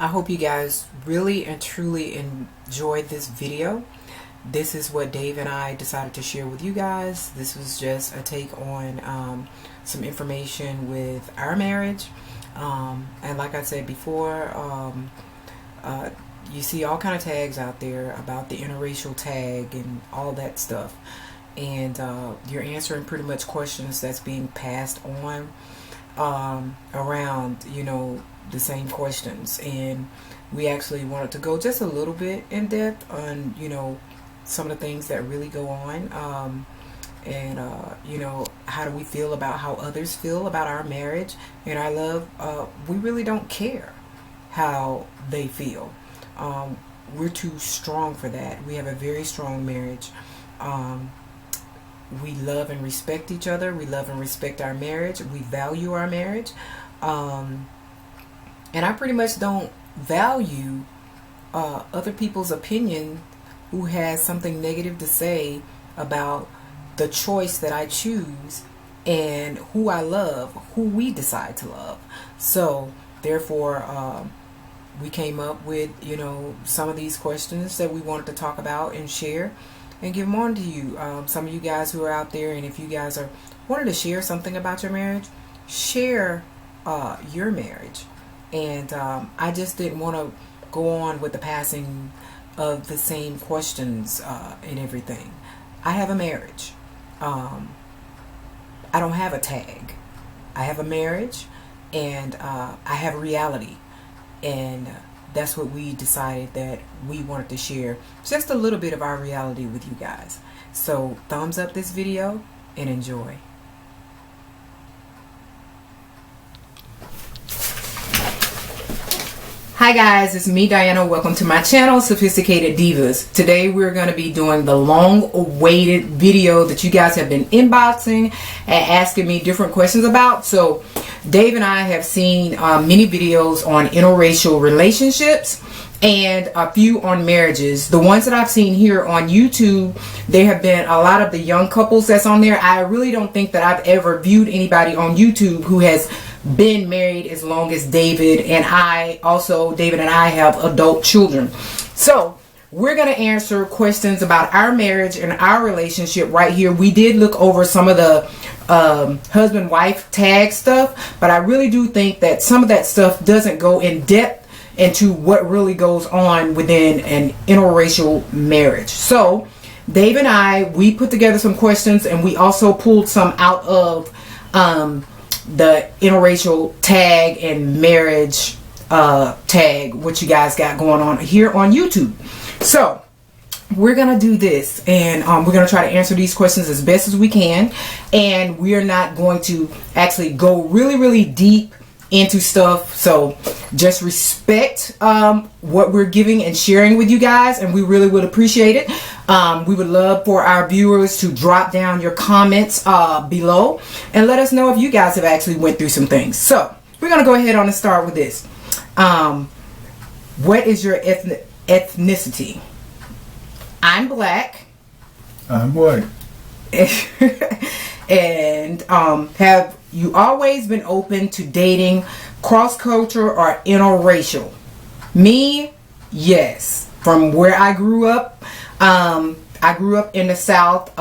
I hope you guys really and truly enjoyed this video. This is what Dave and I decided to share with you guys. This was just a take on some information with our marriage. And like I said before, you see all kind of tags out there about the interracial tag and all that stuff. And you're answering pretty much questions that's being passed on around, you know, the same questions. And we actually wanted to go just a little bit in depth on, you know, some of the things that really go on, and you know, how do we feel about how others feel about our marriage and our love. We really don't care how they feel. We're too strong for that. We have a very strong marriage. We love and respect each other. We love and respect our marriage. We value our marriage. And I pretty much don't value other people's opinion who has something negative to say about the choice that I choose and who I love, who we decide to love. So therefore, we came up with, you know, some of these questions that we wanted to talk about and share and give them on to you. Some of you guys who are out there, and if you guys are wanting to share something about your marriage, share your marriage. And I just didn't want to go on with the passing of the same questions and everything. I have a marriage. I don't have a tag. I have a marriage, and I have a reality. And that's what we decided that we wanted to share, just a little bit of our reality with you guys. So thumbs up this video and enjoy. Hi guys, it's me, Diana. Welcome to my channel, Sophisticated Divas. Today we're going to be doing the long-awaited video that you guys have been inboxing and asking me different questions about. So Dave and I have seen many videos on interracial relationships and a few on marriages. The ones that I've seen here on YouTube, there have been a lot of the young couples that's on there. I really don't think that I've ever viewed anybody on YouTube who has been married as long as David and I. Also, David and I have adult children. So we're going to answer questions about our marriage and our relationship right here. We did look over some of the husband-wife tag stuff, but I really do think that some of that stuff doesn't go in depth into what really goes on within an interracial marriage. So Dave and I, we put together some questions, and we also pulled some out of the interracial tag and marriage tag, what you guys got going on here on YouTube. So we're gonna do this, and we're gonna try to answer these questions as best as we can, and we are not going to actually go really deep into stuff. So just respect what we're giving and sharing with you guys, and we really would appreciate it. We would love for our viewers to drop down your comments below and let us know if you guys have actually went through some things. So we're gonna go ahead on and start with this. What is your ethnicity? I'm black. I'm white. And have you always been open to dating cross-culture or interracial? Me, yes. From where I grew up, I grew up in the South,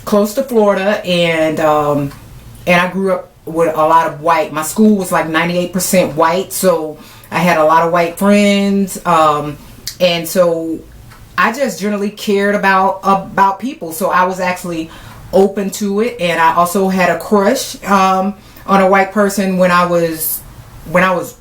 close to Florida, and I grew up with a lot of white. My school was like 98% white, so I had a lot of white friends, and so I just generally cared about people. So I was actually open to it, and I also had a crush on a white person when I was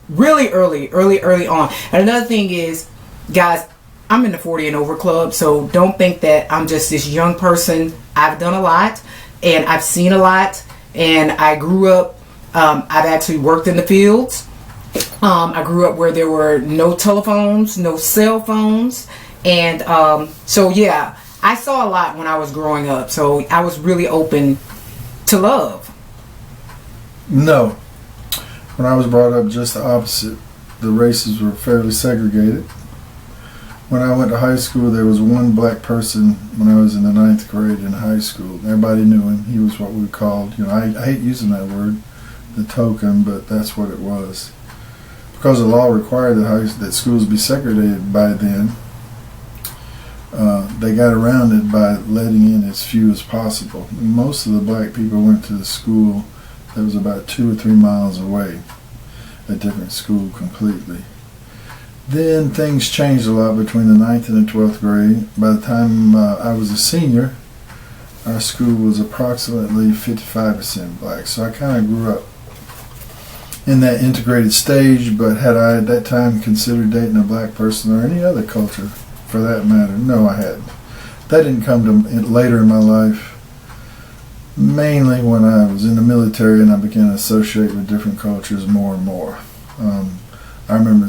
really early on. And another thing is, guys, I'm in the 40 and over club, so don't think that I'm just this young person. I've done a lot, and I've seen a lot, and I grew up, I've actually worked in the fields. I grew up where there were no telephones, no cell phones, and so yeah, I saw a lot when I was growing up, so I was really open to love. No. When I was brought up, just the opposite. The races were fairly segregated. When I went to high school, there was one black person when I was in the 9th grade in high school. Everybody knew him. He was what we called, you know, I hate using that word, the token, but that's what it was. because the law required that schools be segregated by then, they got around it by letting in as few as possible. Most of the black people went to the school that was about 2 or 3 miles away, a different school completely. Then things changed a lot between the 9th and the 12th grade. By the time I was a senior, our school was approximately 55% black. So I kind of grew up in that integrated stage, but had I at that time considered dating a black person or any other culture for that matter? No, I hadn't. That didn't come to later in my life, mainly when I was in the military and I began to associate with different cultures more and more. I remember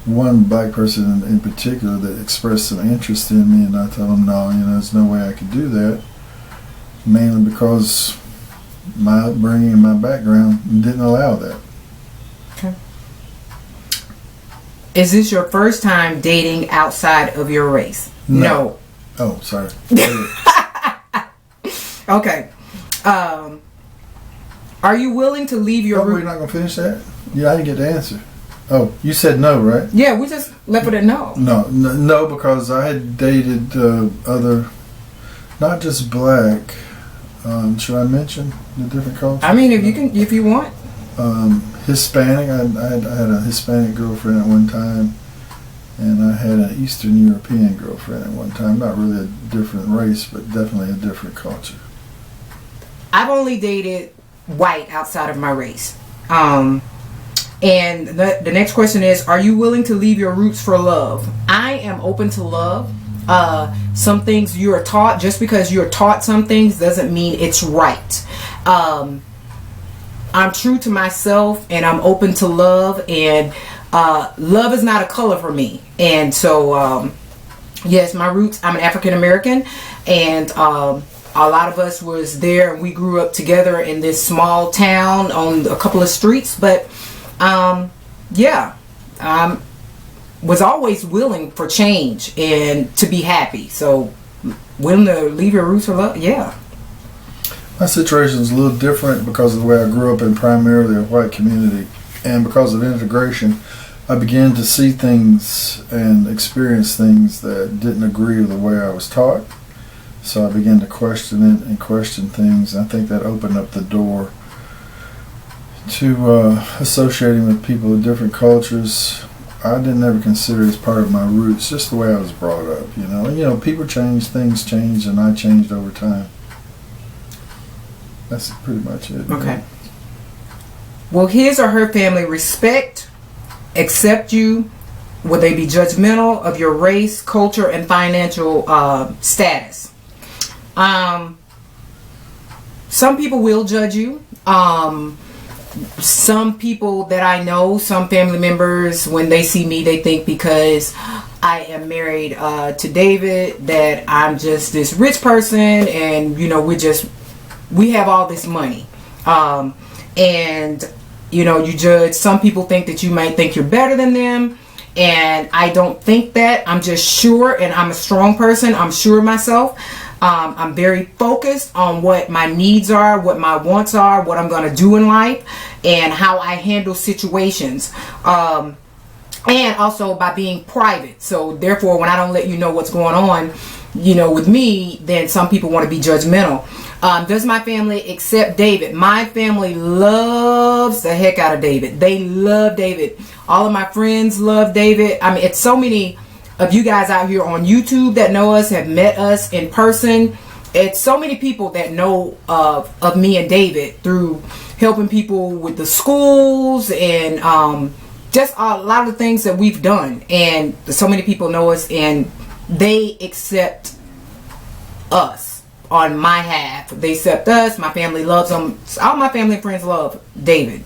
one black person in particular that expressed some interest in me, and I told him no, there's no way I could do that, mainly because my upbringing and my background didn't allow that. Okay. Is this your first time dating outside of your race? No. Oh, sorry. Okay. Are you willing to leave your... we're not going to finish that? Yeah, I didn't get the answer. Oh, you said no, right? Yeah, we just left it at no. No, because I had dated other, not just black. Should I mention the different cultures? I mean, if you want. Hispanic. I had a Hispanic girlfriend at one time, and I had an Eastern European girlfriend at one time. Not really a different race, but definitely a different culture. I've only dated white outside of my race. And the next question is, are you willing to leave your roots for love? I am open to love. Some things you are taught, just because you're taught some things doesn't mean it's right. I'm true to myself, and I'm open to love, and love is not a color for me. And so, yes, my roots, I'm an African American, and a lot of us was there, and we grew up together in this small town on a couple of streets, but yeah, was always willing for change and to be happy. So willing to leave your roots for love, yeah. My situation is a little different because of the way I grew up in primarily a white community, and because of integration, I began to see things and experience things that didn't agree with the way I was taught. So I began to question it and question things. I think that opened up the door to associating with people of different cultures. I didn't ever consider it as part of my roots, just the way I was brought up, And, people change, things change, and I changed over time. That's pretty much it. Okay. Will his or her family respect, accept you? Will they be judgmental of your race, culture, and financial status? Some people will judge you. Some people that I know, some family members, when they see me, they think because I am married to David that I'm just this rich person, and we have all this money. And you judge. Some people think that you might think you're better than them, and I don't think that. I'm just sure, and I'm a strong person. I'm sure of myself. I'm very focused on what my needs are, what my wants are, what I'm going to do in life, and how I handle situations. And also by being private. So therefore, when I don't let you know what's going on, with me, then some people want to be judgmental. Does my family accept David? My family loves the heck out of David. They love David. All of my friends love David. I mean, it's so many of you guys out here on YouTube that know us, have met us in person. It's so many people that know of me and David through helping people with the schools and just a lot of the things that we've done. And so many people know us, and they accept us on my half. They accept us. My family loves them. All my family and friends love David.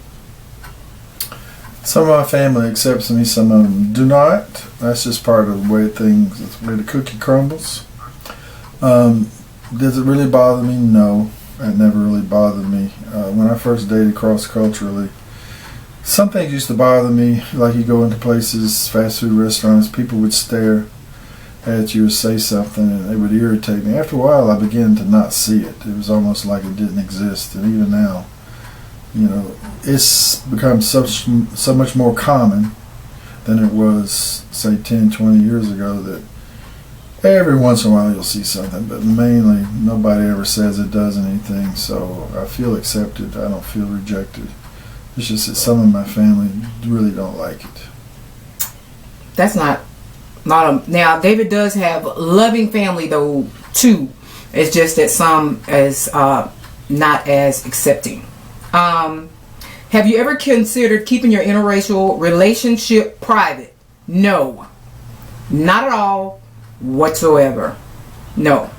Some of my family accepts me, some of them do not. That's just part of the way things, the way the cookie crumbles. Does it really bother me? No, it never really bothered me. When I first dated cross-culturally, some things used to bother me, like you go into places, fast food restaurants, people would stare at you or say something, and it would irritate me. After a while, I began to not see it. It was almost like it didn't exist, and even now, it's become so much more common than it was, say, 10, 20 years ago, that every once in a while you'll see something, but mainly nobody ever says it does anything, so I feel accepted. I don't feel rejected. It's just that some of my family really don't like it. That's not a... Now, David does have loving family, though, too. It's just that some is not as accepting. Have you ever considered keeping your interracial relationship private? No. Not at all, whatsoever. No.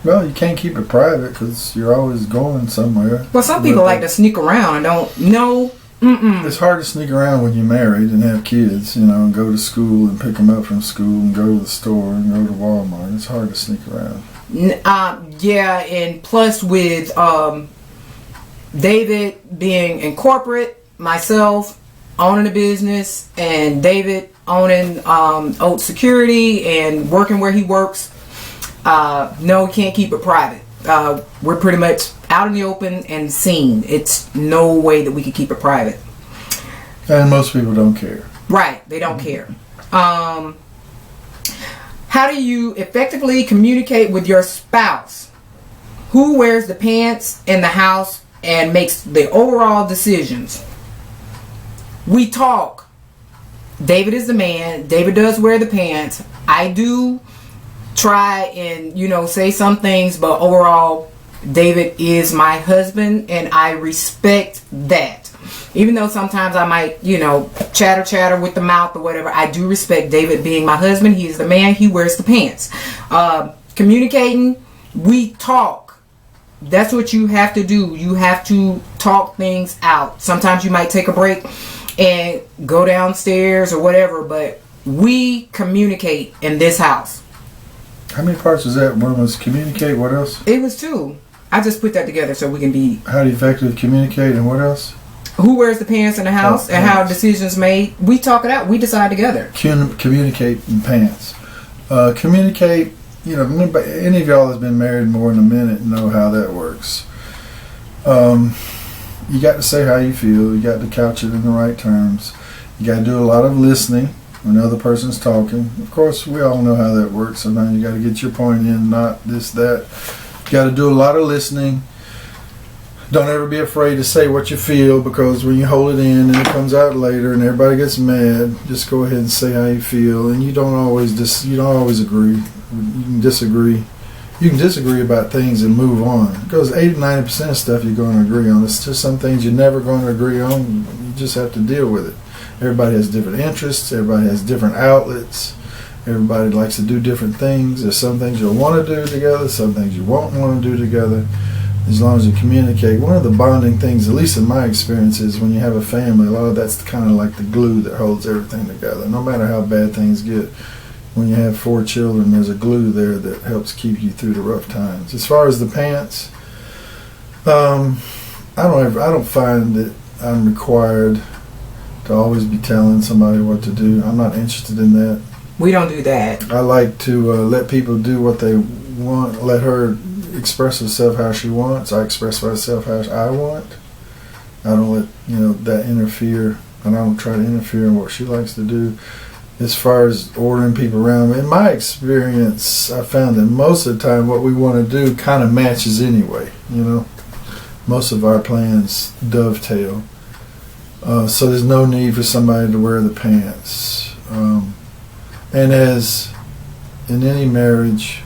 Well, you can't keep it private because you're always going somewhere. Well, some people like to sneak around and don't know. It's hard to sneak around when you're married and have kids, and go to school and pick them up from school and go to the store and go to Walmart. It's hard to sneak around. Yeah, and plus with David being in corporate, myself owning a business, and David owning Oat Security and working where he works, no, we can't keep it private. We're pretty much out in the open and seen. It's no way that we can keep it private. And most people don't care. Right, they don't care. How do you effectively communicate with your spouse? Who wears the pants in the house and makes the overall decisions? We talk. David is the man. David does wear the pants. I do try and, say some things, but overall, David is my husband, and I respect that. Even though sometimes I might, chatter with the mouth or whatever, I do respect David being my husband. He is the man. He wears the pants. Communicating, we talk. That's what you have to do. You have to talk things out. Sometimes you might take a break and go downstairs or whatever, but we communicate in this house. How many parts was that? One was communicate, what else? It was 2. I just put that together so we can be... How do you effectively communicate, and what else? Who wears the pants in the house, and how decisions made. We talk it out. We decide together. Communicate in pants. Communicate, any of y'all that's been married more than a minute know how that works. You got to say how you feel. You got to couch it in the right terms. You got to do a lot of listening when the other person's talking. Of course, we all know how that works. Sometimes you got to get your point in, not this, that. You got to do a lot of listening. Don't ever be afraid to say what you feel, because when you hold it in and it comes out later and everybody gets mad, just go ahead and say how you feel. And you don't always agree. You can disagree. You can disagree about things and move on, because 80-90% of stuff you're going to agree on. It's just some things you're never going to agree on. You just have to deal with it. Everybody has different interests. Everybody has different outlets. Everybody likes to do different things. There's some things you'll want to do together, some things you won't want to do together. As long as you communicate. One of the bonding things, at least in my experience, is when you have a family, a lot of that's kind of like the glue that holds everything together. No matter how bad things get, when you have 4 children, there's a glue there that helps keep you through the rough times. As far as the pants, I don't find that I'm required to always be telling somebody what to do. I'm not interested in that. We don't do that. I like to let people do what they want. Let her express herself how she wants. I express myself how I want. I don't let that interfere, and I don't try to interfere in what she likes to do. As far as ordering people around, in my experience, I found that most of the time what we want to do kind of matches anyway. Most of our plans dovetail, so there's no need for somebody to wear the pants. And as in any marriage,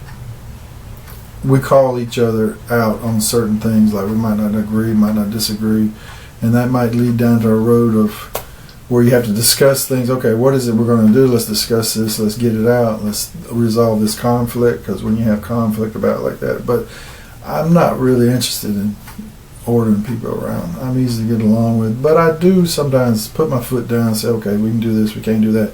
we call each other out on certain things, like we might not agree, might not disagree, and that might lead down to a road of where you have to discuss things. Okay, what is it we're going to do? Let's discuss this. Let's get it out. Let's resolve this conflict, because when you have conflict about it like that. But I'm not really interested in ordering people around. I'm easy to get along with, but I do sometimes put my foot down and say, okay, we can do this, we can't do that.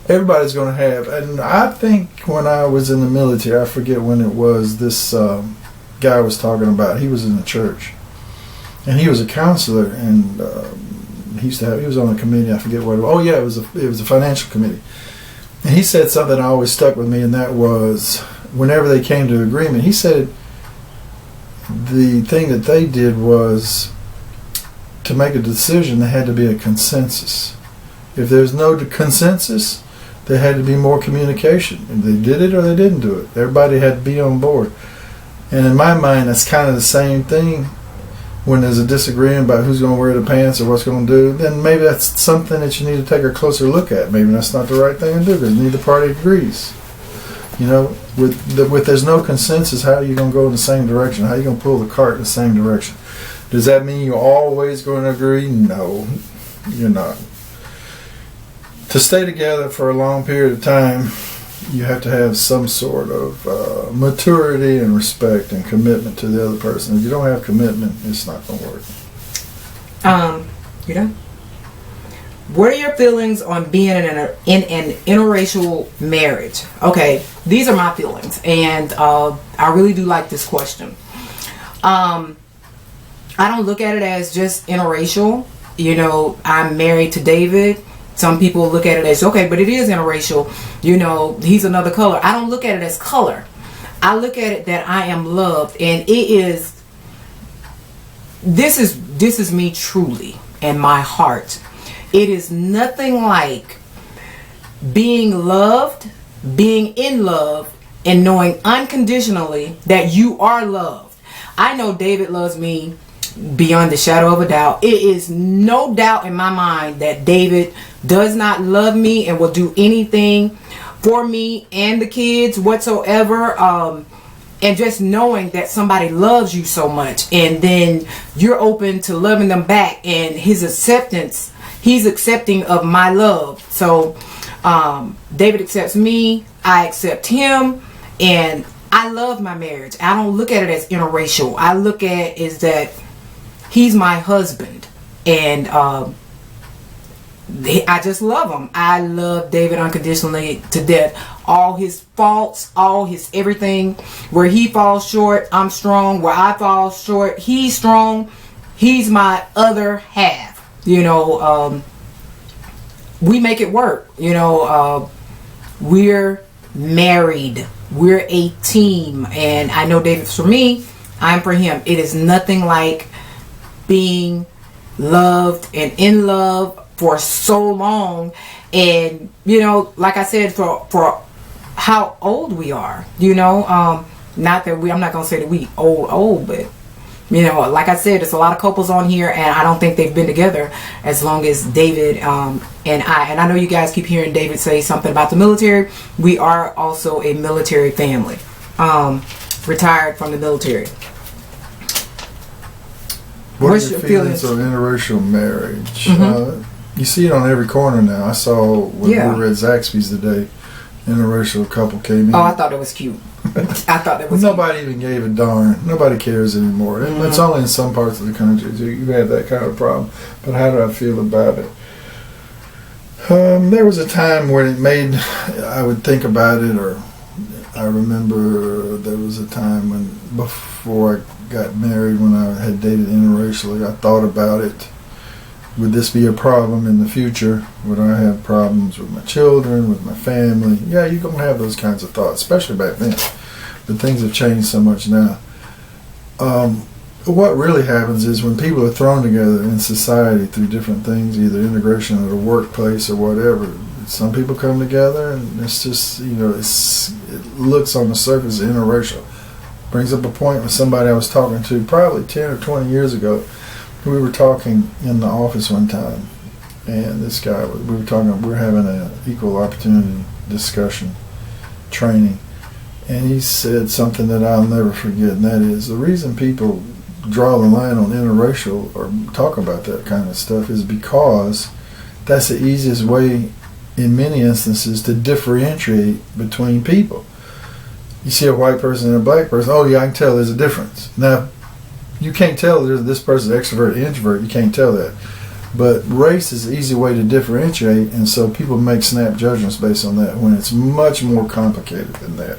Everybody's going to have, and I think when I was in the military, I forget when it was, this guy was talking about, he was in the church, and he was a counselor, and he was on a committee, I forget what it was. Oh yeah, it was a financial committee. And he said something that always stuck with me, and that was, whenever they came to agreement, he said the thing that they did was to make a decision, there had to be a consensus. If there's no consensus, there had to be more communication. If they did it or they didn't do it, everybody had to be on board. And in my mind, that's kind of the same thing. When there's a disagreement about who's going to wear the pants or what's going to do, then maybe that's something that you need to take a closer look at. Maybe that's not the right thing to do because neither party agrees. You know, with there's no consensus, how are you going to go in the same direction? How are you going to pull the cart in the same direction? Does that mean you're always going to agree? No, you're not. To stay together for a long period of time, you have to have some sort of maturity and respect and commitment to the other person. If you don't have commitment, it's not going to work. You know? What are your feelings on being in an interracial marriage? Okay, these are my feelings, and I really do like this question. I don't look at it as just interracial. You know, I'm married to David. Some people look at it as, okay, but it is interracial. You know, he's another color. I don't look at it as color. I look at it that I am loved, and it is, this is me truly and my heart. It is nothing like being loved, being in love, and knowing unconditionally that you are loved. I know David loves me beyond the shadow of a doubt. It is no doubt in my mind that David does not love me and will do anything for me and the kids whatsoever. And just knowing that somebody loves you so much, and then you're open to loving them back, and his acceptance, he's accepting of my love. So David accepts me, I accept him, and I love my marriage. I don't look at it as interracial. I look at it as that he's my husband, and I just love him. I love David unconditionally to death. All his faults, all his everything. Where he falls short, I'm strong. Where I fall short, he's strong. He's my other half. You know, we make it work. You know, we're married. We're a team. And I know David's for me. I'm for him. It is nothing like being loved and in love for so long, and you know, like I said, for how old we are, you know, not that I'm not gonna say that we old, but you know, like I said, there's a lot of couples on here, and I don't think they've been together as long as David and I know you guys keep hearing David say something about the military. We are also a military family, retired from the military. What are your feelings on interracial marriage? Mm-hmm. You see it on every corner now. I saw when we were at Zaxby's today, interracial couple came in. Oh, I thought it was cute. I thought it was Nobody even gave a darn. Nobody cares anymore. Mm-hmm. It's only in some parts of the country you have that kind of problem. But how do I feel about it? There was a time when it made, I would think about it, or I remember there was a time when, before I got married, when I had dated interracially, I thought about it. Would this be a problem in the future? Would I have problems with my children, with my family? Yeah, you're going to have those kinds of thoughts, especially back then. But things have changed so much now. What really happens is when people are thrown together in society through different things, either integration at a workplace or whatever, some people come together and it's just, you know, it looks on the surface interracial. Brings up a point with somebody I was talking to probably 10 or 20 years ago. We were talking in the office one time, and this guy, we were having an equal opportunity discussion, training, and he said something that I'll never forget, and that is, the reason people draw the line on interracial or talk about that kind of stuff is because that's the easiest way, in many instances, to differentiate between people. You see a white person and a black person, oh yeah, I can tell there's a difference. Now, you can't tell this person's extrovert or introvert. You can't tell that. But race is an easy way to differentiate, and so people make snap judgments based on that when it's much more complicated than that.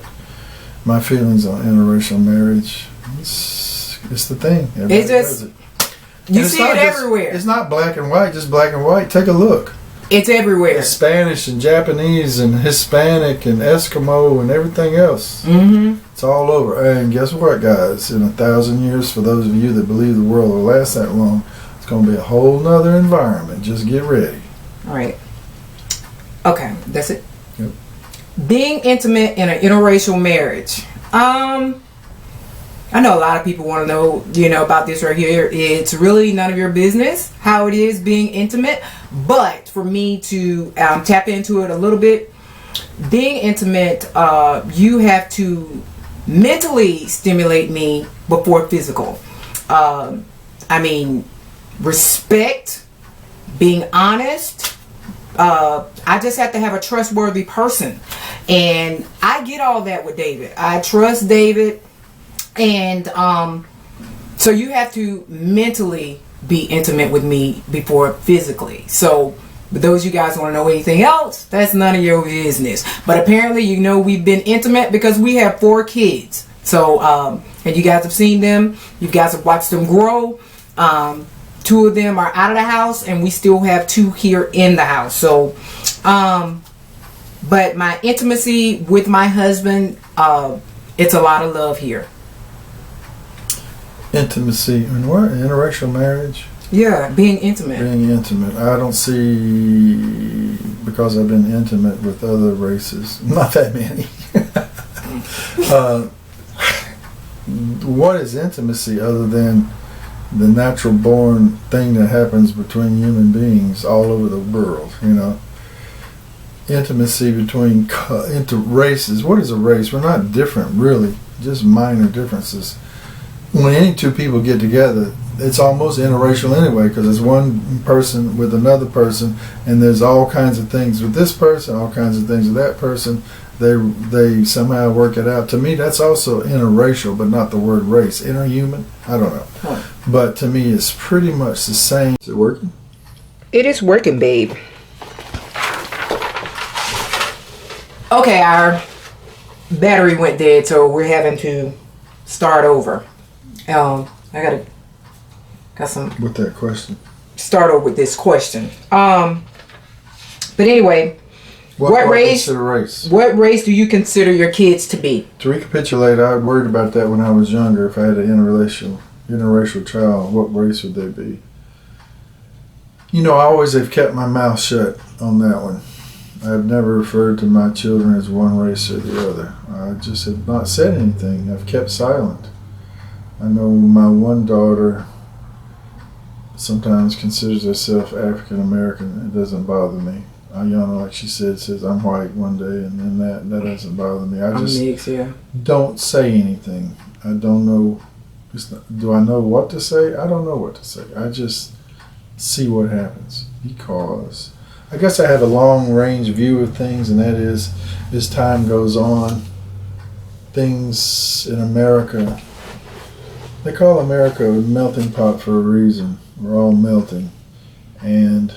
My feelings on interracial marriage, it's the thing. Everybody does it. You see it everywhere. It's not black and white, just black and white. Take a look. It's everywhere. It's Spanish and Japanese and Hispanic and Eskimo and everything else. Mm-hmm. It's all over. And guess what, guys? In 1,000 years, for those of you that believe the world will last that long, it's going to be a whole nother environment. Just get ready. All right. Okay, that's it. Yep. Being intimate in an interracial marriage. I know a lot of people want to know, about this right here. It's really none of your business how it is being intimate. But for me to tap into it a little bit, being intimate, you have to mentally stimulate me before physical. Respect, being honest. I just have to have a trustworthy person. And I get all that with David. I trust David. And so you have to mentally be intimate with me before physically. So but those you guys want to know anything else, that's none of your business. But apparently, we've been intimate because we have 4 kids. So, and you guys have seen them. You guys have watched them grow. 2 of them are out of the house, and we still have 2 here in the house. So, but my intimacy with my husband, it's a lot of love here. Intimacy in what? Interracial marriage? Yeah, being intimate. Being intimate. I don't see, because I've been intimate with other races, not that many. What is intimacy other than the natural born thing that happens between human beings all over the world, Intimacy between races. What is a race? We're not different, really. Just minor differences. When any 2 people get together, it's almost interracial anyway, because it's one person with another person, and there's all kinds of things with this person, all kinds of things with that person. They somehow work it out. To me, that's also interracial, but not the word race. Interhuman? I don't know. Huh. But to me, it's pretty much the same. Is it working? It is working, babe. Okay, our battery went dead, so we're having to start over. I got some. With that question. Start over with this question. But anyway, what race? What race do you consider your kids to be? To recapitulate, I worried about that when I was younger. If I had an interracial child, what race would they be? I always have kept my mouth shut on that one. I've never referred to my children as one race or the other. I just have not said anything. I've kept silent. I know my one daughter sometimes considers herself African American. It doesn't bother me. Like she says I'm white one day, and then that doesn't bother me. I just don't say anything. I don't know. Do I know what to say? I don't know what to say. I just see what happens, because I guess I have a long range view of things, and that is, as time goes on, things in America, they call America a melting pot for a reason. We're all melting. And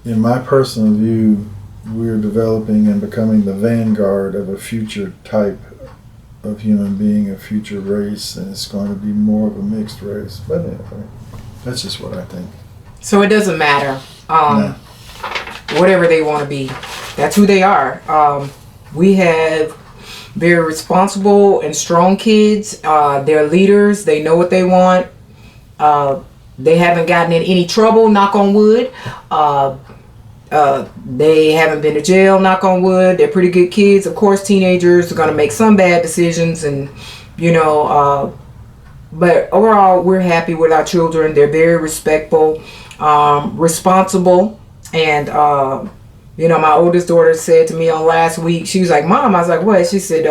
in my personal view, we're developing and becoming the vanguard of a future type of human being, a future race, and it's going to be more of a mixed race. But anyway, that's just what I think. So it doesn't matter. Whatever they want to be, that's who they are. We have very responsible and strong kids. They're leaders. They know what they want. They haven't gotten in any trouble, knock on wood. They haven't been to jail, knock on wood. They're pretty good kids. Of course, teenagers are going to make some bad decisions, and but overall, we're happy with our children. They're very respectful, responsible, and my oldest daughter said to me on last week, she was like, "Mom," I was like, "What?" She said,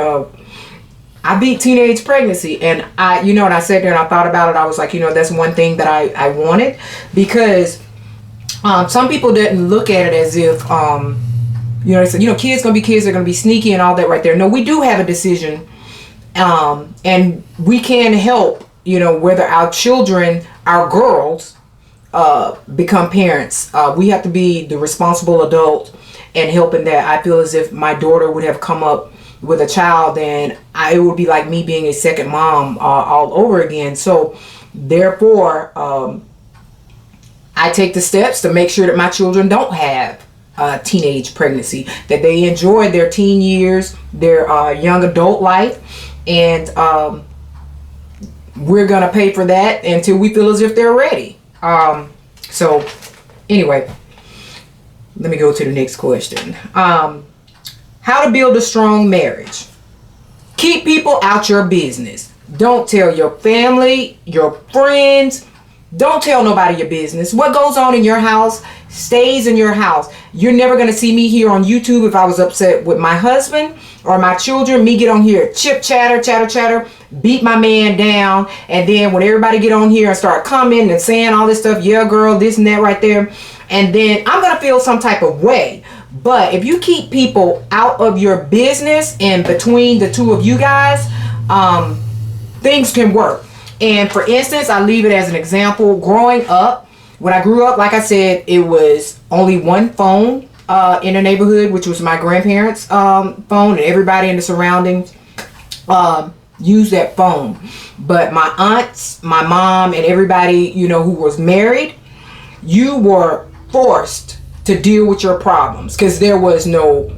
"I beat teenage pregnancy." And and I sat there and I thought about it. I was like, that's one thing that I wanted, because some people didn't look at it as if, they said, kids gonna be kids, they're gonna be sneaky and all that right there. No, we do have a decision, and we can help, whether our children, our girls, become parents. We have to be the responsible adult and help in that. I feel as if my daughter would have come up with a child, then it would be like me being a second mom all over again. So therefore, I take the steps to make sure that my children don't have teenage pregnancy, that they enjoy their teen years, their young adult life, and we're gonna pay for that until we feel as if they're ready. So anyway, let me go to the next question. How to build a strong marriage. Keep people out your business. Don't tell your family, your friends. Don't tell nobody your business. What goes on in your house stays in your house. You're never going to see me here on YouTube if I was upset with my husband or my children. Me get on here, chip chatter, beat my man down. And then when everybody get on here and start commenting and saying all this stuff, yeah, girl, this and that right there. And then I'm going to feel some type of way. But if you keep people out of your business and between the two of you guys, things can work. And for instance, I leave it as an example. Growing up, when I grew up, like I said, it was only one phone in the neighborhood, which was my grandparents' phone, and everybody in the surroundings used that phone. But my aunts, my mom, and everybody, you know, who was married, you were forced to deal with your problems because there was no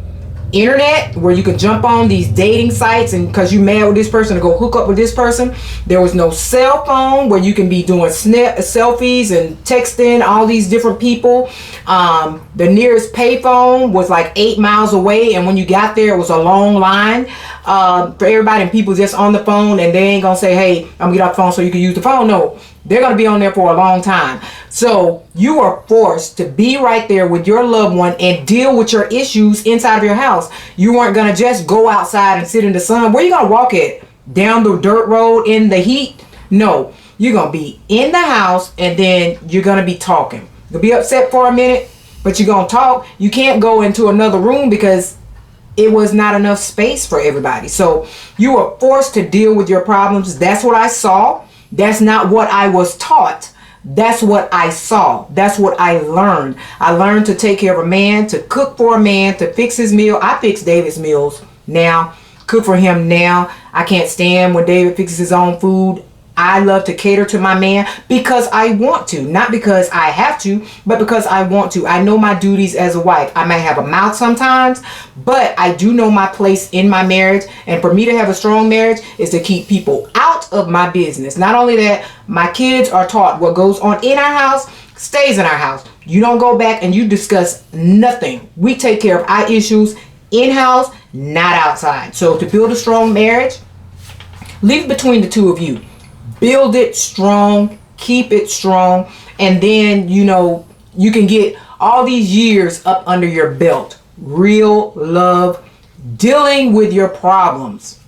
internet where you could jump on these dating sites and because you mad with this person to go hook up with this person. There was no cell phone where you can be doing selfies and texting all these different people. The nearest payphone was like 8 miles away, and when you got there it was a long line for everybody, and people just on the phone, and they ain't gonna say, hey, I'm gonna get off the phone so you can use the phone. No, they're gonna be on there for a long time. So you are forced to be right there with your loved one and deal with your issues inside of your house. You weren't gonna just go outside and sit in the sun. Where you gonna walk it? Down the dirt road in the heat? No, you're gonna be in the house, and then you're gonna be talking. You'll be upset for a minute, but you're gonna talk. You can't go into another room because it was not enough space for everybody. So you are forced to deal with your problems. That's what I saw. That's not what I was taught. That's what I saw. That's what I learned. I learned to take care of a man, to cook for a man, to fix his meal. I fix David's meals now, cook for him now. I can't stand when David fixes his own food. I love to cater to my man because I want to, not because I have to, but because I want to. I know my duties as a wife. I may have a mouth sometimes, but I do know my place in my marriage. And for me to have a strong marriage is to keep people out of my business. Not only that, my kids are taught what goes on in our house stays in our house. You don't go back and you discuss nothing. We take care of our issues in-house, not outside. So to build a strong marriage, leave it between the two of you. Build it strong, keep it strong, and then, you know, you can get all these years up under your belt. Real love, dealing with your problems.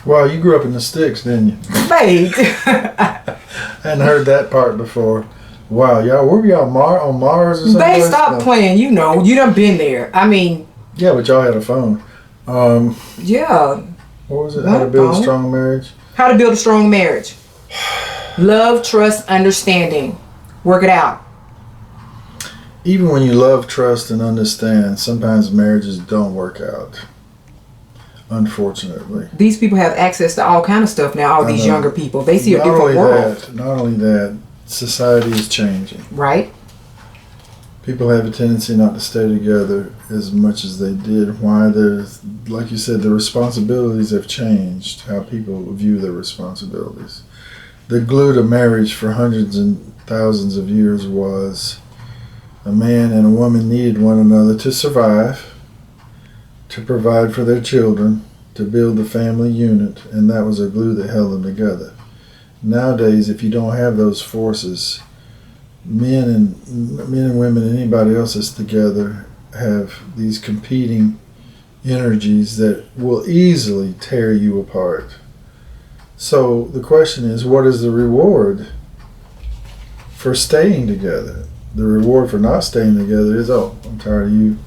Wow, you grew up in the sticks, didn't you? Babe. I hadn't heard that part before. Wow, y'all, where were y'all, on Mars or something? They stop playing, you know, you done been there. I mean. Yeah, but y'all had a phone. Yeah. What was it? How to build a strong marriage? How to build a strong marriage. Love, trust, understanding. Work it out. Even when you love, trust, and understand, sometimes marriages don't work out. Unfortunately. These people have access to all kind of stuff now, all these younger people. They see a different world. Not only that, society is changing. Right. People have a tendency not to stay together as much as they did. Why? There's, like you said, the responsibilities have changed, how people view their responsibilities. The glue to marriage for hundreds and thousands of years was a man and a woman needed one another to survive, to provide for their children, to build the family unit, and that was a glue that held them together. Nowadays, if you don't have those forces, men and women and anybody else that's together have these competing energies that will easily tear you apart. So the question is, what is the reward for staying together? The reward for not staying together is, oh, I'm tired of you,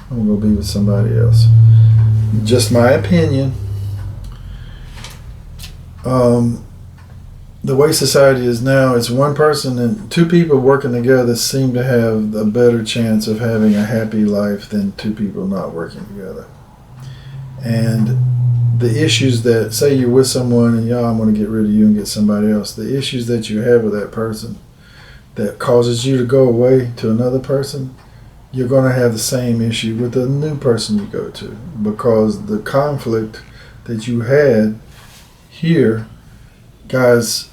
I'm going to go be with somebody else. Just my opinion. The way society is now, it's one person and two people working together seem to have a better chance of having a happy life than two people not working together. And the issues that, say you're with someone and I'm going to get rid of you and get somebody else, the issues that you have with that person that causes you to go away to another person, you're going to have the same issue with the new person you go to, because the conflict that you had here guys,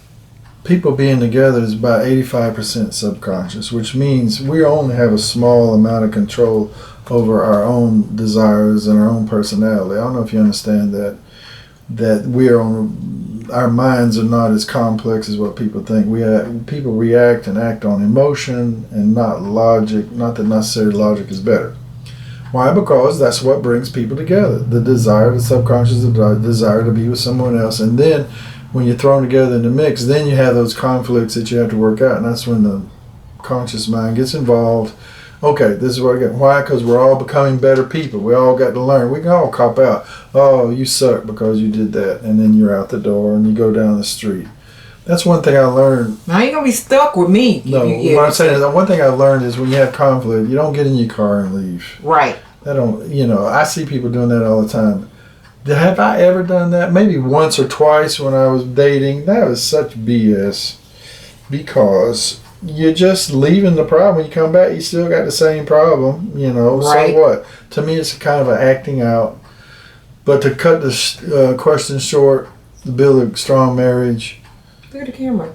people being together is about 85% subconscious, which means we only have a small amount of control over our own desires and our own personality. I don't know if you understand that our minds are not as complex as what people think. People react and act on emotion and not logic. Not that necessarily logic is better. Why? Because that's what brings people together. The desire, the subconscious desire to be with someone else. And then when you're thrown together in the mix, then you have those conflicts that you have to work out. And that's when the conscious mind gets involved. Okay, this is what I get. Why? Because we're all becoming better people. We all got to learn. We can all cop out. Oh, you suck because you did that. And then you're out the door and you go down the street. That's one thing I learned. Now you're going to be stuck with me. No, what I'm saying is, one thing I learned is when you have conflict, you don't get in your car and leave. Right. I see people doing that all the time. Have I ever done that? Maybe once or twice when I was dating. That was such BS. Because you're just leaving the problem. When you come back, you still got the same problem, Right. So what? To me, it's kind of an acting out. But to cut the question short, to build a strong marriage. Look at the camera.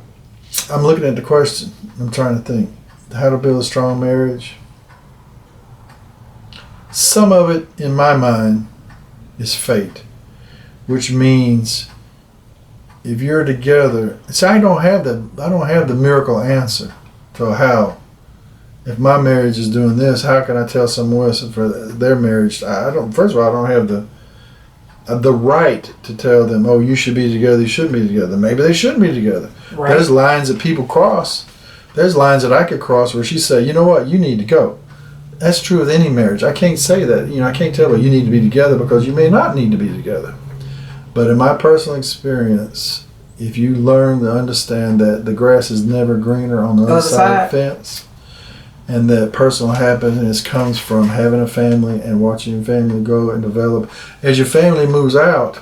I'm looking at the question. I'm trying to think. How to build a strong marriage. Some of it, in my mind, is fate. Which means if you're together, see, I don't have the miracle answer to how. If my marriage is doing this, how can I tell someone else for their marriage? I don't. First of all, I don't have the right to tell them, oh, you should be together, you shouldn't be together. Maybe they shouldn't be together. Right. There's lines that people cross. There's lines that I could cross where she say, you know what, you need to go. That's true with any marriage. I can't say that. I can't tell her you need to be together because you may not need to be together. But in my personal experience, if you learn to understand that the grass is never greener on the other side of the fence, and that personal happiness comes from having a family and watching your family grow and develop. As your family moves out,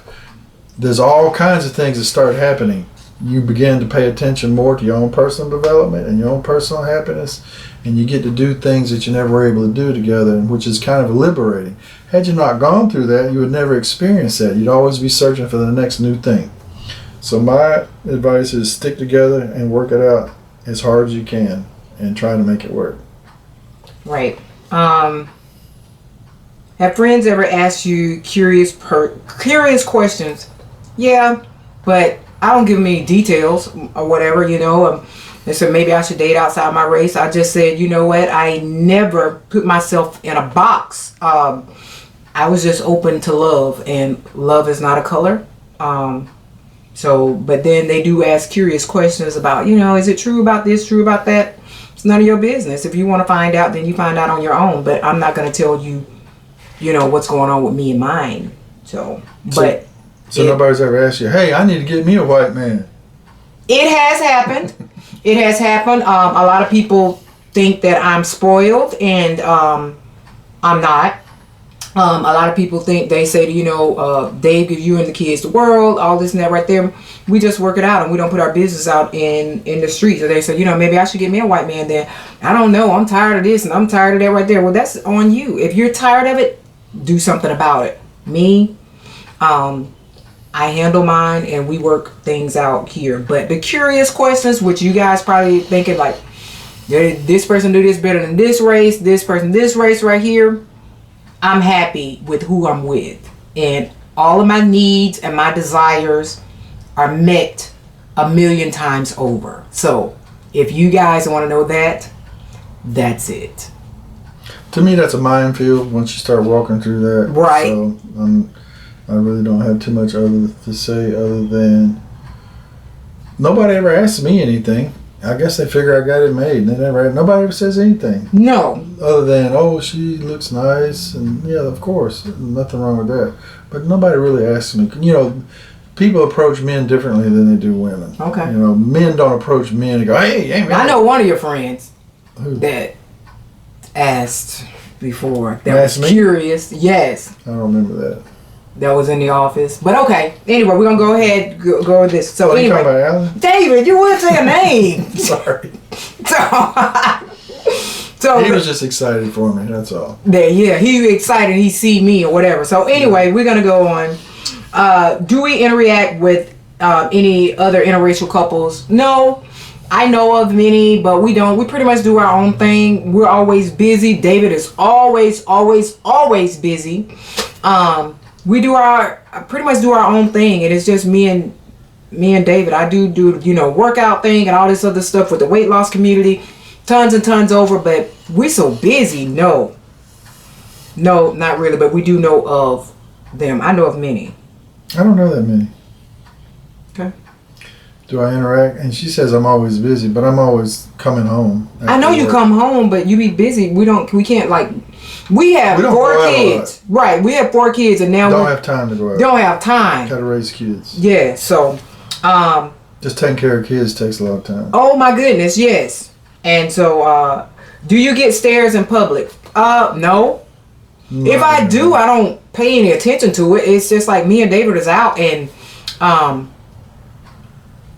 there's all kinds of things that start happening. You begin to pay attention more to your own personal development and your own personal happiness, and you get to do things that you never were able to do together, which is kind of liberating. Had you not gone through that, you would never experience that. You'd always be searching for the next new thing. So my advice is stick together and work it out as hard as you can and try to make it work. Right. Have friends ever asked you curious questions? Yeah, but I don't give them any details or whatever, and so maybe I should date outside my race. I just said, you know what? I never put myself in a box. I was just open to love, and love is not a color. But then they do ask curious questions about, is it true about this, true about that? It's none of your business. If you want to find out, then you find out on your own. But I'm not going to tell you, what's going on with me and mine. So nobody's ever asked you, hey, I need to get me a white man. It has happened. It has happened. A lot of people think that I'm spoiled, and I'm not. A lot of people think, they say, Dave gives you and the kids the world, all this and that right there. We just work it out, and we don't put our business out in the streets. So they say, maybe I should get me a white man then. I don't know. I'm tired of this and I'm tired of that right there. Well, that's on you. If you're tired of it, do something about it. Me, I handle mine, and we work things out here. But the curious questions, which you guys probably thinking like, this person do this better than this race, this person this race right here. I'm happy with who I'm with, and all of my needs and my desires are met 1,000,000 times over. So if you guys want to know that, that's it. To me, that's a minefield once you start walking through that. Right. So I really don't have too much other to say other than nobody ever asked me anything. I guess they figure I got it made. Nobody ever says anything. No. Other than, oh, she looks nice, and yeah, of course, nothing wrong with that. But nobody really asks me. People approach men differently than they do women. Okay. Men don't approach men and go, hey, man. I know one of your friends Who? that asked before. That Asked was me? curious. Yes. I don't remember that. That was in the office. But okay. Anyway, we're going to go ahead go with this. So What, anyway. you talking about Alan? David, you wouldn't say a name. Sorry. So He was just excited for me, that's all. he excited he see me or whatever. So anyway, we're going to go on. Do we interact with any other interracial couples? No. I know of many, but we don't. We pretty much do our own thing. We're always busy. David is always busy. We pretty much do our own thing, and it's just me and David. I do workout thing and all this other stuff with the weight loss community, tons and tons over. But we're so busy. No, not really. But we do know of them. I know of many. I don't know that many. Okay. Do I interact? And she says I'm always busy, but I'm always coming home. I know you come home, but you be busy. We can't like. We have 4 kids. Right. We have 4 kids, and now don't have time to go out. Don't have time. Gotta raise kids. Yeah. So, just taking care of kids takes a lot of time. Oh my goodness, yes. And so, do you get stares in public? No. If I do, I don't pay any attention to it. It's just like me and David is out, and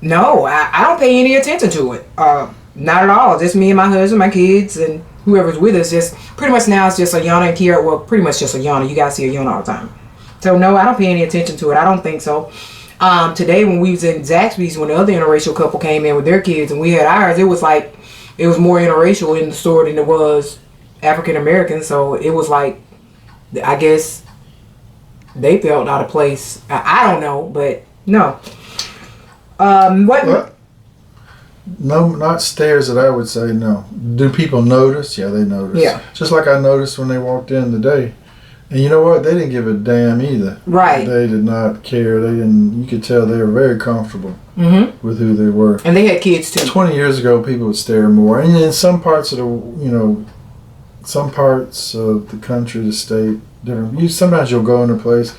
no, I don't pay any attention to it. Not at all. Just me and my husband, my kids, and whoever's with us. Just pretty much now it's just Ayana and Kiara. Well, pretty much just Ayana. You guys see Ayana all the time. So no, I don't pay any attention to it. I don't think so. Today when we was in Zaxby's, when the other interracial couple came in with their kids and we had ours, it was more interracial in the store than it was African American. So it was like, I guess they felt out of place. I don't know, but no. What? No, not stares that I would say, no. Do people notice? Yeah, they notice. Yeah. Just like I noticed when they walked in today. And you know what? They didn't give a damn either. Right. They did not care. They didn't. You could tell they were very comfortable with who they were. And they had kids too. 20 years ago, people would stare more. And in some parts of some parts of the country, the state, different. Sometimes you'll go in a place,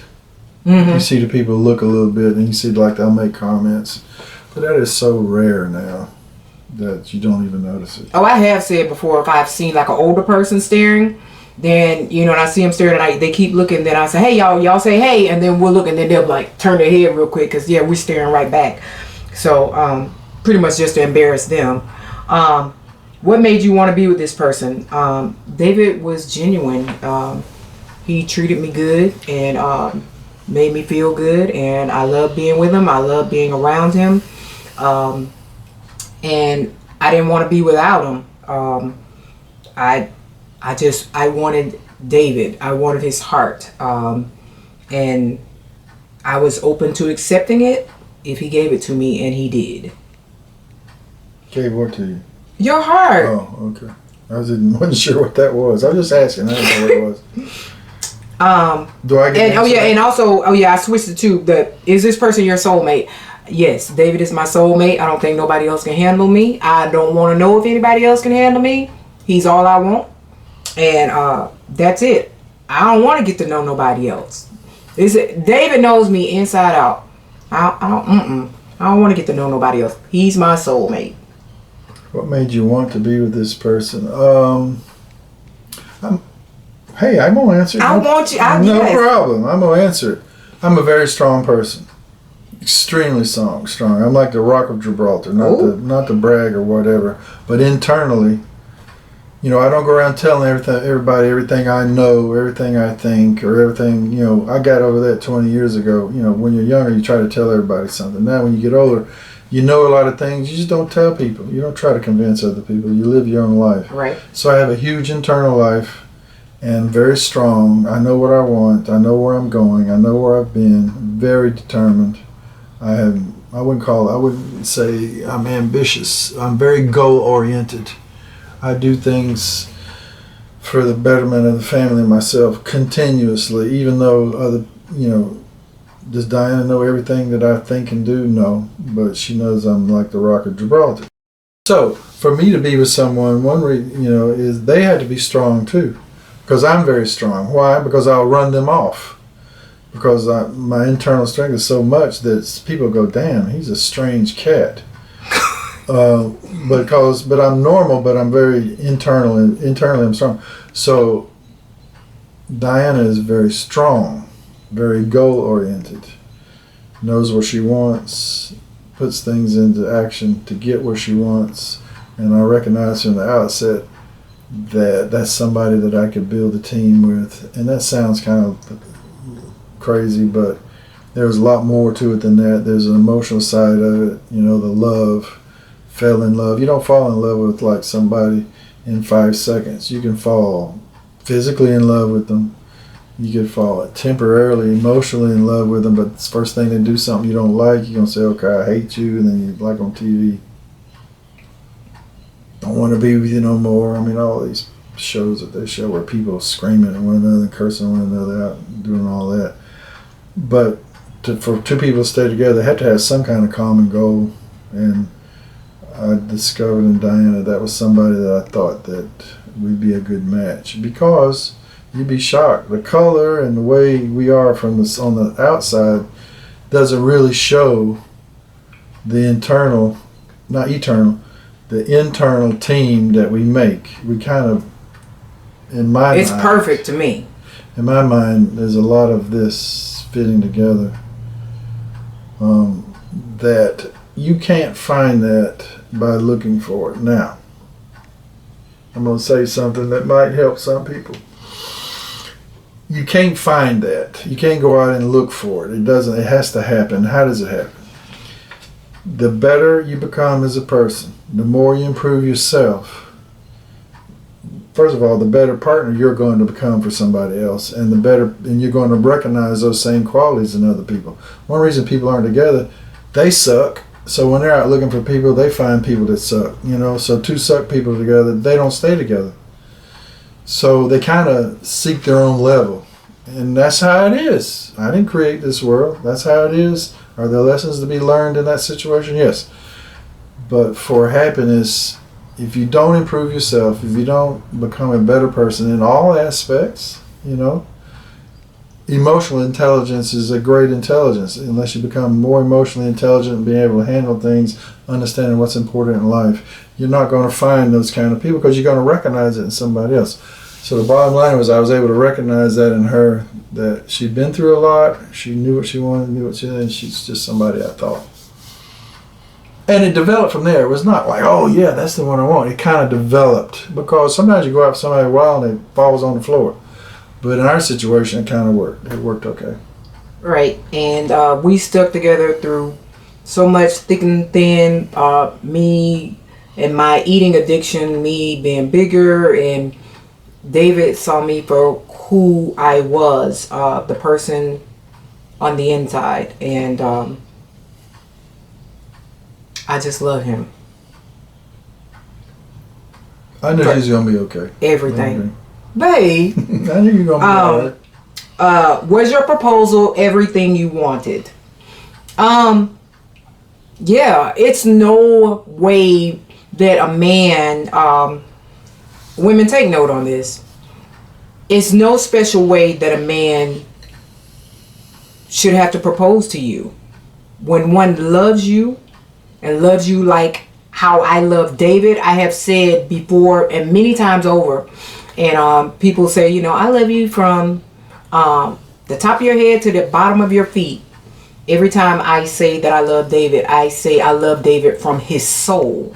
you see the people look a little bit, and you see like they'll make comments. But that is so rare now that you don't even notice it. Oh, I have said before, if I've seen like an older person staring, then, and I see them staring and they keep looking, then I say, hey, y'all say hey, and then we'll look, and then they'll like turn their head real quick because, yeah, we're staring right back. So, pretty much just to embarrass them. What made you want to be with this person? David was genuine. He treated me good and made me feel good, and I love being with him. I love being around him. And I didn't want to be without him. I wanted David. I wanted his heart. And I was open to accepting it if he gave it to me, and he did. Gave what to you? Your heart. Oh, okay. Wasn't sure what that was. I was just asking. I didn't know what it was. Do I get? And also, I switched it to is this person your soulmate? Yes, David is my soulmate. I don't think nobody else can handle me. I don't want to know if anybody else can handle me. He's all I want, and that's it. I don't want to get to know nobody else. David knows me inside out. I don't want to get to know nobody else. He's my soulmate. What made you want to be with this person? I'm gonna answer. I want you. No problem. I'm gonna answer it. I'm a very strong person. Extremely strong. I'm like the Rock of Gibraltar, not to brag or whatever, but internally, I don't go around telling everybody everything I know, everything I think, or everything. I got over that 20 years ago. When you're younger, you try to tell everybody something. Now, when you get older, you know a lot of things. You just don't tell people. You don't try to convince other people. You live your own life. Right. So I have a huge internal life, and very strong. I know what I want. I know where I'm going. I know where I've been. Very determined. I wouldn't say I'm ambitious. I'm very goal-oriented. I do things for the betterment of the family and myself continuously, even though does Diana know everything that I think and do? No, but she knows I'm like the Rock of Gibraltar. So for me to be with someone, one reason, is they had to be strong too, because I'm very strong. Why? Because I'll run them off. Because my internal strength is so much that people go, damn, he's a strange cat. But I'm normal, but I'm very internally I'm strong. So Diana is very strong, very goal-oriented, knows what she wants, puts things into action to get where she wants, and I recognize from the outset that that's somebody that I could build a team with. And that sounds kind of crazy, but There's a lot more to it than that. There's an emotional side of it. You know, the love, fell in love. You don't fall in love with like somebody in 5 seconds. You can fall physically in love with them. You could fall temporarily, emotionally in love with them, but the first thing they do something you don't like, you're going to say, okay, I hate you, and then you like on TV, don't want to be with you no more. I mean, all these shows that they show where people are screaming at one another and cursing one another out and doing all that. But for two people to stay together, they have to have some kind of common goal, and I discovered in Diana that was somebody that I thought that we'd be a good match, because you'd be shocked. The color and the way we are on the outside doesn't really show the internal, not eternal, the internal team that we make. We kind of, in my mind, it's perfect to me. In my mind, there's a lot of this fitting together that you can't find that by looking for it. Now, I'm going to say something that might help some people. You can't find that. You can't go out and look for it. It has to happen. How does it happen? The better you become as a person, the more you improve yourself, first of all, the better partner you're going to become for somebody else, and you're going to recognize those same qualities in other people. One reason people aren't together, they suck. So when they're out looking for people, they find people that suck. You know, so two suck people together, they don't stay together. So they kind of seek their own level, and that's how it is. I didn't create this world. That's how it is. Are there lessons to be learned in that situation? Yes. But for happiness, if you don't improve yourself, if you don't become a better person in all aspects, you know, emotional intelligence is a great intelligence. Unless you become more emotionally intelligent and being able to handle things, understanding what's important in life, you're not going to find those kind of people, because you're going to recognize it in somebody else. So the bottom line was, I was able to recognize that in her, that she'd been through a lot, she knew what she wanted, knew what she did, and she's just somebody I thought. And it developed from there. It was not like, oh yeah, that's the one I want. It kind of developed, because sometimes you go out with somebody a while and it falls on the floor. But in our situation, it kind of worked. It worked okay. Right. And we stuck together through so much thick and thin. Me and my eating addiction, me being bigger, and David saw me for who I was, the person on the inside. And I just love him. I knew he was going to be okay. Everything. Babe. I knew you were going to be all right. Was your proposal everything you wanted? Yeah, it's no way that a man, women take note on this. It's no special way that a man should have to propose to you. When one loves you and loves you like how I love David, I have said before and many times over, and people say, you know, I love you from the top of your head to the bottom of your feet. Every time I say that I love David, I say I love David from his soul,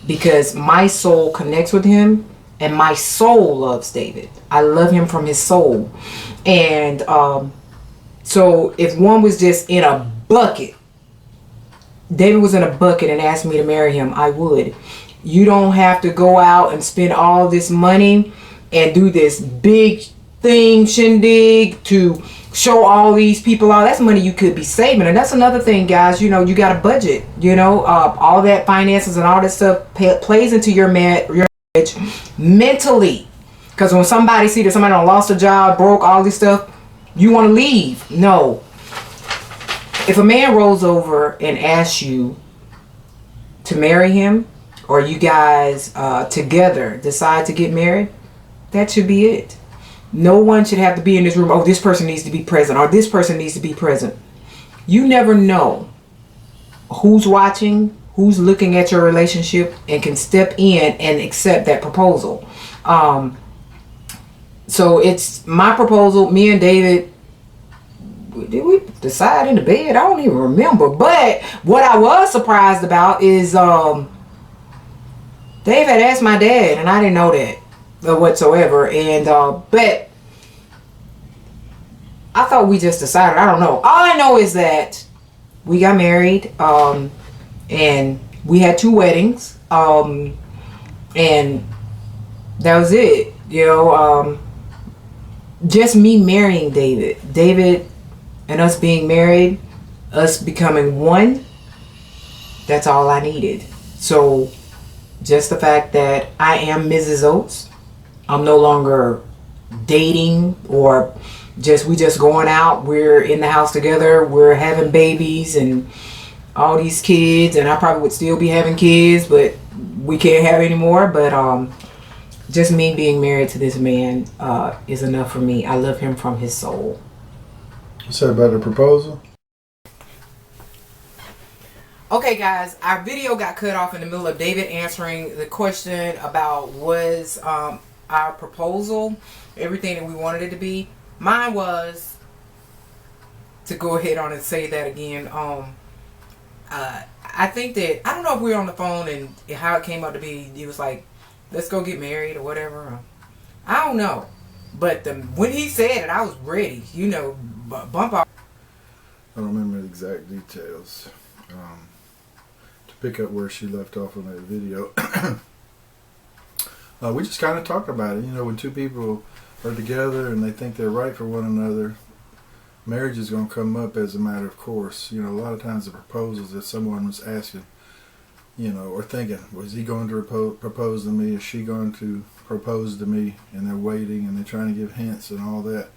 because my soul connects with him and my soul loves David. I love him from his soul. And so if one was just in a bucket, David was in a bucket and asked me to marry him, I would. You don't have to go out and spend all this money and do this big thing, shindig, to show all these people out. That's money you could be saving. And that's another thing, guys. You know, you got a budget. You know, all that finances and all that stuff plays into your marriage mentally. Because when somebody see that somebody done lost a job, broke, all this stuff, you want to leave. No. If a man rolls over and asks you to marry him, or you guys together decide to get married, that should be it. No one should have to be in this room, oh, this person needs to be present, or this person needs to be present. You never know who's watching, who's looking at your relationship, and can step in and accept that proposal. So it's my proposal. Me and David, did we decide in the bed? I don't even remember. But what I was surprised about is Dave had asked my dad, and I didn't know that whatsoever. And but I thought we just decided. I don't know. All I know is that we got married, and we had 2 weddings, and that was it. You know, just me marrying David and us being married, us becoming one, that's all I needed. So just the fact that I am Mrs. Oates, I'm no longer dating or we just going out. We're in the house together. We're having babies and all these kids, and I probably would still be having kids, but we can't have any more. But just me being married to this man is enough for me. I love him from his soul. You said about the proposal? Okay, guys, our video got cut off in the middle of David answering the question about was our proposal everything that we wanted it to be. Mine was, to go ahead on and say that again, I think that, I don't know if we were on the phone and how it came out to be. He was like, let's go get married or whatever. I don't know. But when he said it, I was ready. You know, bump off. I don't remember the exact details. To pick up where she left off on that video, we just kind of talked about it. You know, when 2 people are together and they think they're right for one another, marriage is going to come up as a matter of course. You know, a lot of times the proposals that someone was asking, you know, or thinking, was he going to propose to me? Is she going to propose to me? And they're waiting and they're trying to give hints and all that.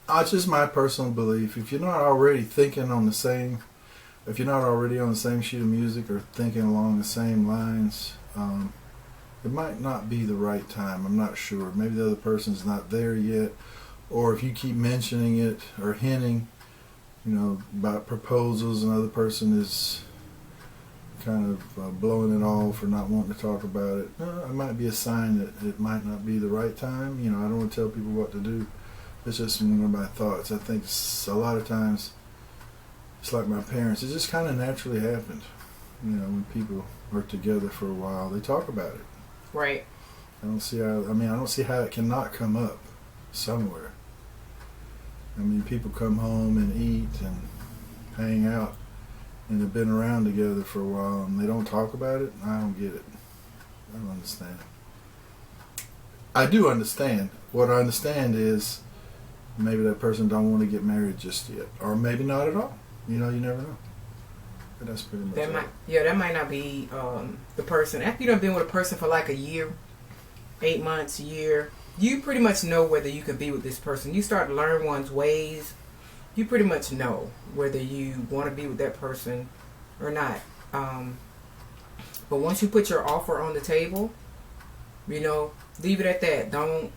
It's just my personal belief. If you're not already thinking on the same, if you're not already on the same sheet of music or thinking along the same lines, it might not be the right time. I'm not sure. Maybe the other person's not there yet. Or if you keep mentioning it or hinting, you know, about proposals, and the other person is kind of blowing it off or not wanting to talk about it, it might be a sign that it might not be the right time. You know, I don't want to tell people what to do. It's just one of my thoughts. I think a lot of times, it's like my parents. It just kind of naturally happened. You know, when people are together for a while, they talk about it. Right. I don't see how it cannot come up somewhere. I mean, people come home and eat and hang out and have been around together for a while and they don't talk about it. I don't get it. I don't understand. I do understand. What I understand is maybe that person don't want to get married just yet, or maybe not at all. You know, you never know. But that's pretty much that might not be the person. After you've been with a person for like a year, 8 months, a year, you pretty much know whether you can be with this person. You start to learn one's ways. You pretty much know whether you want to be with that person or not. But once you put your offer on the table, you know, leave it at that. Don't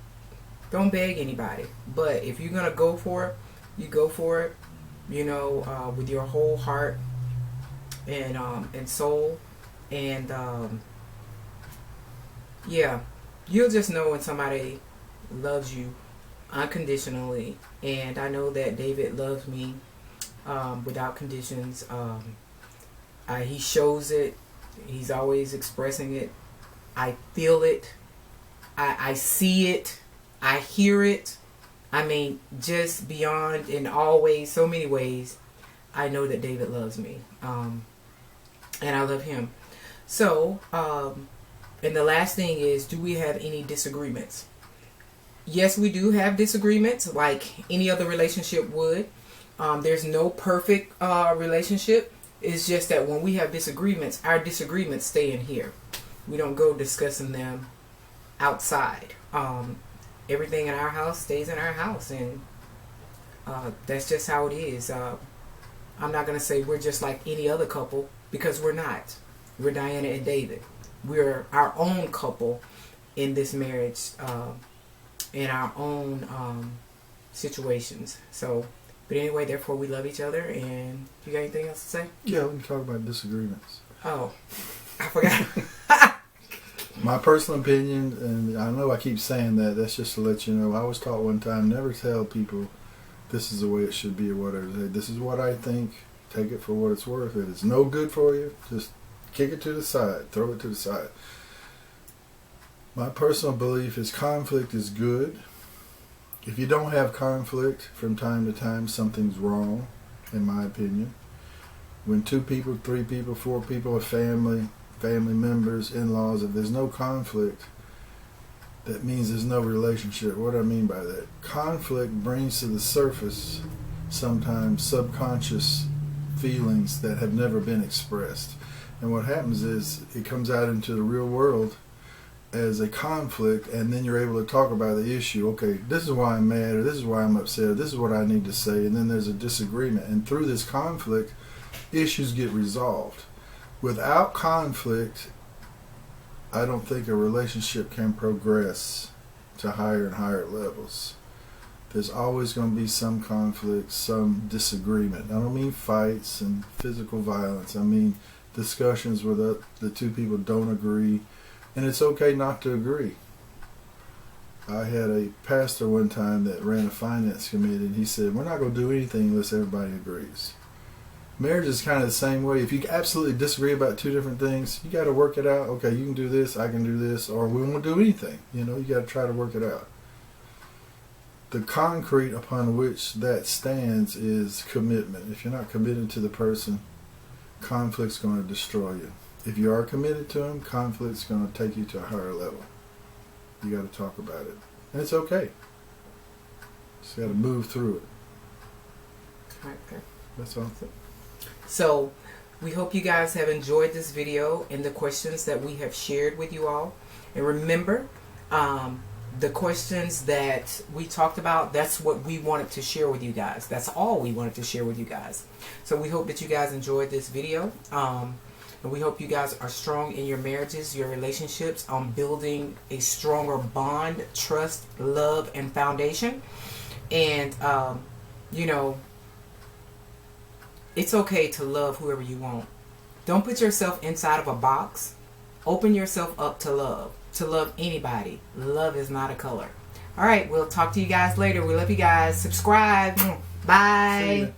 beg anybody. But if you're gonna go for it, you go for it. You know, with your whole heart and soul, and yeah, you'll just know when somebody loves you unconditionally. And I know that David loves me without conditions. He shows it. He's always expressing it. I feel it. I see it. I hear it. I mean, just beyond, in all ways, so many ways, I know that David loves me. And I love him. So, and the last thing is, do we have any disagreements? Yes, we do have disagreements, like any other relationship would. There's no perfect relationship. It's just that when we have disagreements, our disagreements stay in here. We don't go discussing them outside. Everything in our house stays in our house, and that's just how it is. I'm not going to say we're just like any other couple, because we're not. We're Diana and David. We're our own couple in this marriage, in our own situations. So, but anyway, therefore we love each other. And you got anything else to say? Yeah, we can talk about disagreements. Oh, I forgot. My personal opinion, and I know I keep saying that, that's just to let you know, I was taught one time, never tell people this is the way it should be or whatever. This is what I think. Take it for what it's worth. If it's no good for you, just kick it to the side. Throw it to the side. My personal belief is conflict is good. If you don't have conflict from time to time, something's wrong, in my opinion. When 2 people, 3 people, 4 people, a family members, in-laws, if there's no conflict, that means there's no relationship. What do I mean by that? Conflict brings to the surface sometimes subconscious feelings that have never been expressed. And what happens is it comes out into the real world as a conflict, and then you're able to talk about the issue. Okay, this is why I'm mad, or this is why I'm upset, or this is what I need to say, and then there's a disagreement. And through this conflict, issues get resolved. Without conflict, I don't think a relationship can progress to higher and higher levels. There's always going to be some conflict, some disagreement. I don't mean fights and physical violence. I mean discussions where the 2 people don't agree. And it's okay not to agree. I had a pastor one time that ran a finance committee, and he said, we're not going to do anything unless everybody agrees. Marriage is kind of the same way. If you absolutely disagree about 2 different things, you got to work it out. Okay, you can do this, I can do this, or we won't do anything. You got to try to work it out. The concrete upon which that stands is commitment. If you're not committed to the person, conflict's going to destroy you. If you are committed to them, conflict's going to take you to a higher level. You got to talk about it. And it's okay. Just got to move through it. Okay. That's all I think. So we hope you guys have enjoyed this video and the questions that we have shared with you all. And remember, the questions that we talked about, that's what we wanted to share with you guys. That's all we wanted to share with you guys. So we hope that you guys enjoyed this video. And we hope you guys are strong in your marriages, your relationships, on building a stronger bond, trust, love, and foundation. And, it's okay to love whoever you want. Don't put yourself inside of a box. Open yourself up to love anybody. Love is not a color. All right, we'll talk to you guys later. We love you guys. Subscribe. Bye.